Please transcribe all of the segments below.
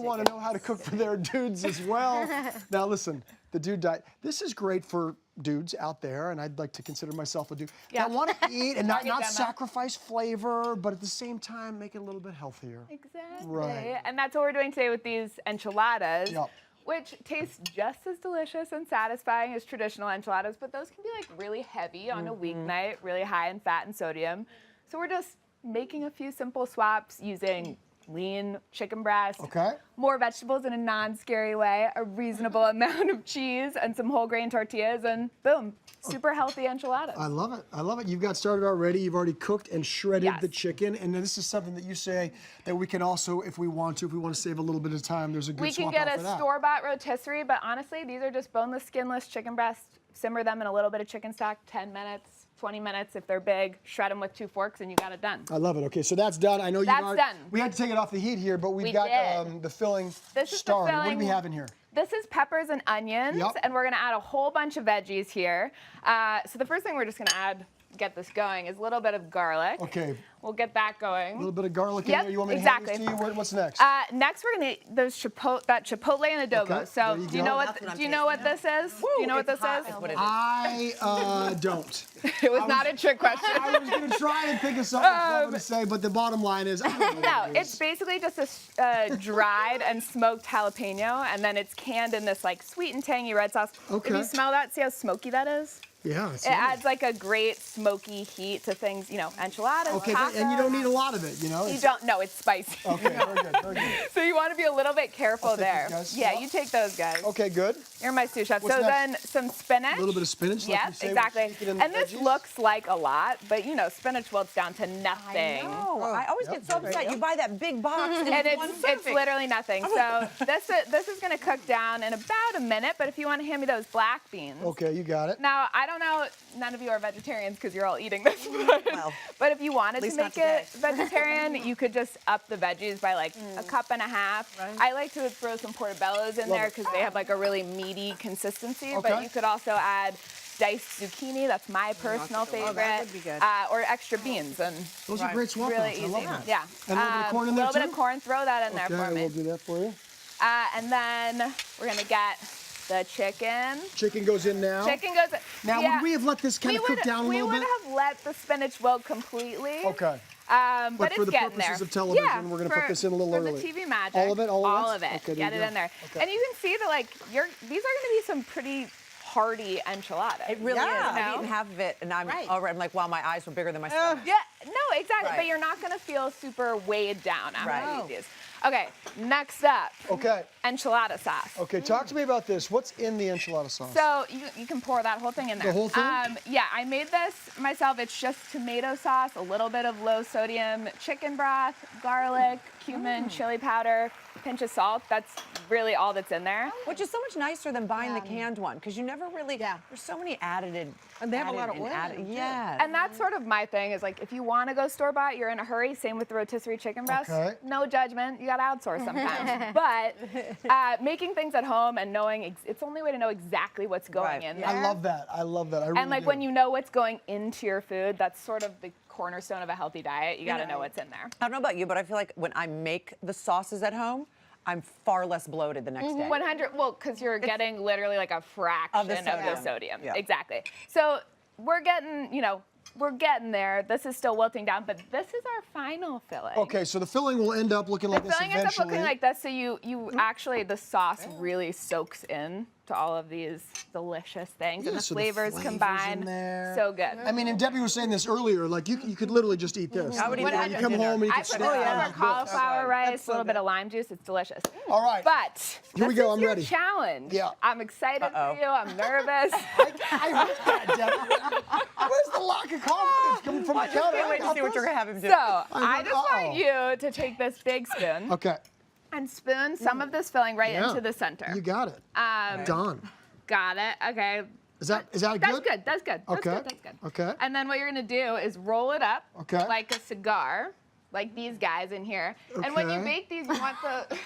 want to know how to cook for their dudes as well. Now listen, the dude diet. This is great for dudes out there, and I'd like to consider myself a dude. Yeah. I want to eat and not sacrifice flavor, but at the same time make it a little bit healthier. Exactly. Right. And that's what we're doing today with these enchiladas. Yep. Which taste just as delicious and satisfying as traditional enchiladas, but those can be like really heavy on a weeknight, really high in fat and sodium. So we're just making a few simple swaps using lean chicken breast, more vegetables in a non-scary way, a reasonable amount of cheese, and some whole grain tortillas, and boom, super healthy enchiladas. I love it. I love it. You've got started already. You've already cooked and shredded the chicken, and this is something that you say that we can also, if we want to save a little bit of time, there's a good swap out for that. We can get a store-bought rotisserie, but honestly, these are just boneless, skinless chicken breasts. Simmer them in a little bit of chicken stock, 10 minutes. 20 minutes if they're big, shred them with 2 forks, and you got it done. I love it. Okay, so that's done. I know that's done. We had to take it off the heat here, but we've got the filling started. What do we have in here? This is peppers and onions, and we're gonna add a whole bunch of veggies here. So the first thing we're just gonna get this going, is a little bit of garlic. Okay. We'll get that going. A little bit of garlic in there. You want me to hand this to you? What's next? Next, we're gonna eat those chipotle and adobo. Okay, so do you know what this is? Woo, do you know what this is? I don't. It was not a trick question. I was gonna try and think of something clever to say, but the bottom line is, I don't know what no, it is. it's basically just a dried and smoked jalapeno, and then it's canned in this like sweet and tangy red sauce. Okay. If you smell that, see how smoky that is? Yeah, it adds like a great smoky heat to things, enchiladas, tacos. And you don't need a lot of it, You don't, no, it's spicy. Okay, very good, very good. So you want to be a little bit careful there. Guys. Yeah, you take those guys. Okay, good. You're my sous chef. What's so next? then some spinach. A little bit of spinach, like you say. Exactly. And this looks like a lot, but spinach wilts down to nothing. I know. I always get so upset. You buy that big box and it's literally nothing. So this is going to cook down in about a minute, but if you want to hand me those black beans. Okay, you got it. Now, I don't know, none of you are vegetarians because you're all eating this, but if you wanted to make it vegetarian, you could just up the veggies by like a cup and a half. Right. I like to throw some portobellos in there because they have like a really meaty consistency, but you could also add diced zucchini. That's my personal favorite. Oh, that would be good. Or extra beans. And those are great swap really outs. easy. I love that. Yeah. And a little bit of corn in there too? A little bit of corn. Throw that in there for me. Okay, we'll do that for you. And then we're going to get the chicken. Chicken goes in now. Chicken goes in. Now, would we have let this kind of cook down a little bit? We would have let the spinach wilt completely. Okay. But for it's the getting purposes there. of television, we're going to put this in a little early. For the TV magic. All of it? All of it. Okay, Get it in there. Okay. And you can see that these are going to be some pretty hearty enchiladas. It really is. I've eaten half of it, and I'm like, wow, my eyes were bigger than my stomach. Yeah, no, exactly. But you're not going to feel super weighed down after you eat these. Okay, next up. Okay. Enchilada sauce. Okay, talk to me about this. What's in the enchilada sauce? So you can pour that whole thing in there. The whole thing? Yeah, I made this myself. It's just tomato sauce, a little bit of low sodium chicken broth, garlic, cumin, chili powder, pinch of salt. That's really all that's in there. Which is so much nicer than buying the canned one, because you never really, there's so many added. And they have a lot of oil. Yeah. And that's sort of my thing is like, if you want to go store-bought, you're in a hurry. Same with the rotisserie chicken breast. Okay. No judgment. You got to outsource sometimes. But making things at home and knowing, it's the only way to know exactly what's going in there. I love that. I love that. I really and like do. when you know what's going into your food, that's sort of the cornerstone of a healthy diet. You got to know what's in there. I don't know about you, but I feel like when I make the sauces at home, I'm far less bloated the next day. 100, well, because you're getting literally like a fraction of the sodium. Yeah. Exactly. So we're getting, we're getting there. This is still wilting down, but this is our final filling. Okay, so the filling will end up looking like this eventually. The filling ends up looking like this, so you actually, the sauce really soaks in to all of these delicious things, and the so flavors in combine. there. So good. I mean, and Debbie was saying this earlier, like you could literally just eat this. I would eat You come home and you I can put snack some on more this. cauliflower rice, a little bit of lime juice. It's delicious. All right. But Here we this go, is I'm your ready. challenge. Yeah. I'm excited for you. I'm nervous. I heard that, Debbie. Where's the lack of confidence coming from the counter? Can't wait to see what you're going to have him do. So I just want you to take this big spoon Okay. and spoon some of this filling right into the center. You got it. Done. Got it. Okay. Is that good? That's good. That's good. Okay. That's good. That's good. Okay. And then what you're gonna do is roll it up like a cigar, like these guys in here. And when you Okay. bake these, you want the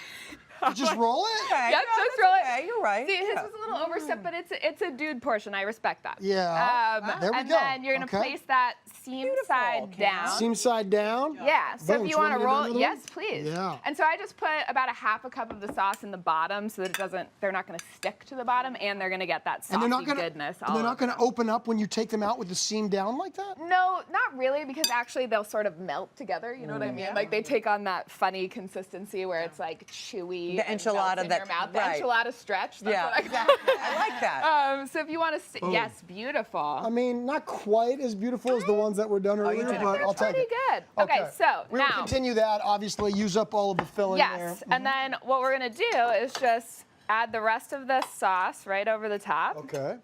Just roll it? Okay. Yep, just roll it. Okay, you're right. See, his was a little overstepped, but it's a dude portion. I respect that. Yeah. There we and go. then you're gonna Okay. place that seam side down. Seam side down? Yeah, so Boom. if you Do want to me do roll, another one? yes, please. Yeah. And so I just put about a half a cup of the sauce in the bottom so that they're not going to stick to the bottom, and they're going to get that saucy And they're not gonna, goodness. and they're not going to open up when you take them out with the seam down like that? No, not really, because actually they'll sort of melt together. You know what I mean? Like they take on that funny consistency where it's like chewy. The and enchilada melts in that- your mouth. The right. enchilada stretch. That's Yeah, what I exactly. I like that. So if you want to, yes, beautiful. I mean, not quite as beautiful as the ones that were done earlier, did it. but I'll take Pretty it. good. Okay, so we're gonna now. continue that. Obviously, use up all of the filling there. Yes, and then what we're gonna do is just add the rest of the sauce right over the top. Okay.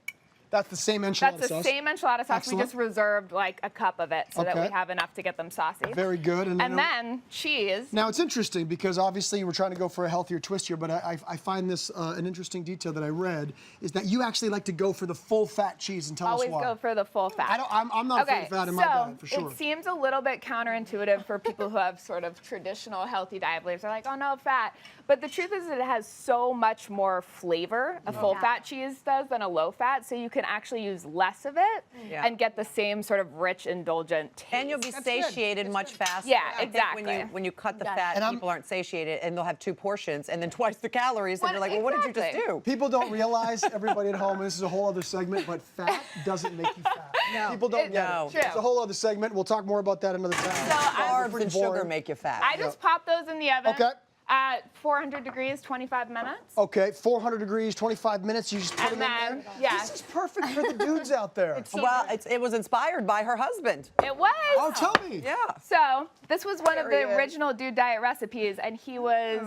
That's the same enchilada That's the sauce. same enchilada sauce. Excellent. We just reserved like a cup of it so that Okay. we have enough to get them saucy. Very good. And then cheese. Now it's interesting because obviously we're trying to go for a healthier twist here, but I find this an interesting detail that I read is that you actually like to go for the full fat cheese and tell Always us why. go for the full fat. I'm not a full fat in my diet for sure. It seems a little bit counterintuitive for people who have sort of traditional healthy diet beliefs. They're like, oh no, fat. But the truth is that it has so much more flavor, a full fat cheese does, than a low fat. So you can actually use less of it and get the same sort of rich, indulgent taste. And you'll be satiated much faster. Yeah, I think exactly. when you cut the fat, And people aren't satiated, and they'll have 2 portions and then twice the calories, and you're like, well, what did you just Exactly. do? People don't realize, everybody at home, and this is a whole other segment, but fat doesn't make you fat. No. People don't get No. it. True. It's a whole other segment. We'll talk more about that another time. So Carbs pretty and sugar boring. make you fat. I just pop those in the oven. Okay. At 400 degrees, 25 minutes. Okay, 400 degrees, 25 minutes. You just put And them in then, there. yeah. This is perfect for the dudes out there. Well, it was inspired by her husband. It was. Oh, tell me. Yeah. So this was one of There he the is. original Dude Diet recipes, and he was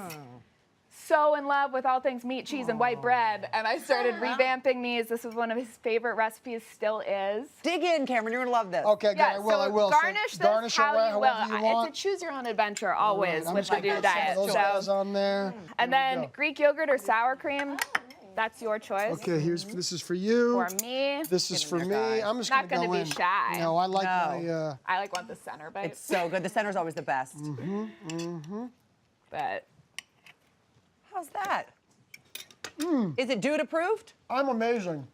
so in love with all things meat, cheese, and white bread. And I started revamping these. This was one of his favorite recipes, still is. Dig in, Cameron. You're gonna love this. Okay, good. Yeah, I will. so I will. garnish So this garnish how it you however will. you want. It's a choose your own adventure always I'm with just the gonna Dude put some of Diet. those guys on there. And There we then go. Greek yogurt or sour cream, that's your choice. Okay, this is for you. For me, This is for there, me. guys. I'm just Not gonna gonna go be in. shy. No, I like No. my. I want the center bite. It's so good. The center's always the best. But How's that? Is it dude approved? I'm amazing.